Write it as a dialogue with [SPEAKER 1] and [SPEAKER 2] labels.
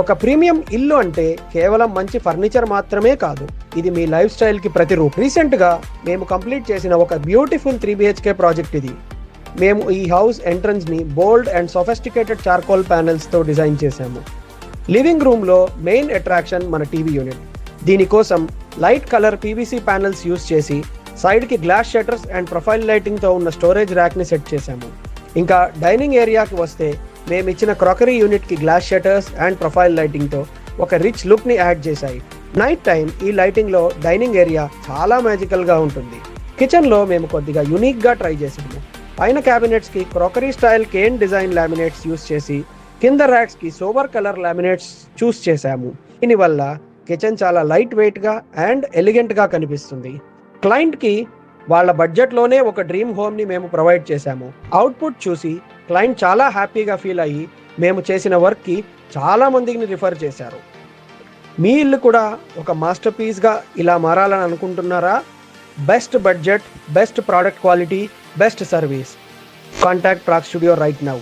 [SPEAKER 1] ఒక ప్రీమియం ఇల్లు అంటే కేవలం మంచి ఫర్నిచర్ మాత్రమే కాదు, ఇది మీ లైఫ్ స్టైల్కి ప్రతిరూపం. రీసెంట్గా మేము కంప్లీట్ చేసిన ఒక బ్యూటిఫుల్ 3BHK ప్రాజెక్ట్ ఇది. మేము ఈ హౌస్ ఎంట్రన్స్ని బోల్డ్ అండ్ సొఫిస్టికేటెడ్ చార్కోల్ ప్యానెల్స్తో డిజైన్ చేశాము. లివింగ్ రూమ్లో మెయిన్ అట్రాక్షన్ మన టీవీ యూనిట్. దీనికోసం light colour PVC panels use చేసి సైడ్కి గ్లాస్ షట్టర్స్ అండ్ ప్రొఫైల్ లైటింగ్తో ఉన్న స్టోరేజ్ ర్యాక్ని సెట్ చేశాము. ఇంకా డైనింగ్ ఏరియాకి వస్తే మేము ఇచ్చిన క్రాకరీ యూనిట్కి గ్లాస్ షట్టర్స్ అండ్ ప్రొఫైల్ లైటింగ్తో ఒక రిచ్ లుక్ని యాడ్ చేశాయి. నైట్ టైం ఈ లైటింగ్లో డైనింగ్ ఏరియా చాలా మ్యాజికల్గా ఉంటుంది. కిచెన్లో మేము కొద్దిగా యూనిక్గా ట్రై చేసాము. పైన క్యాబినెట్స్కి crockery style cane design laminates use చేసి కింద ర్యాక్స్కి సోబర్ కలర్ లామినేట్స్ చూస్ చేశాము. దీనివల్ల కిచెన్ చాలా లైట్ వెయిట్గా అండ్ ఎలిగెంట్గా కనిపిస్తుంది. క్లయింట్కి వాళ్ళ బడ్జెట్లోనే ఒక డ్రీమ్ హోమ్ని మేము ప్రొవైడ్ చేశాము. అవుట్పుట్ చూసి క్లయింట్ చాలా హ్యాపీగా ఫీల్ అయ్యి మేము చేసిన వర్క్కి చాలా మందిని రిఫర్ చేశారు. మీ ఇల్లు కూడా ఒక మాస్టర్ పీస్గా ఇలా మారాలని అనుకుంటున్నారా? Best budget, best product quality, best service. Contact ప్రాక్ స్టూడియో రైట్ నౌ.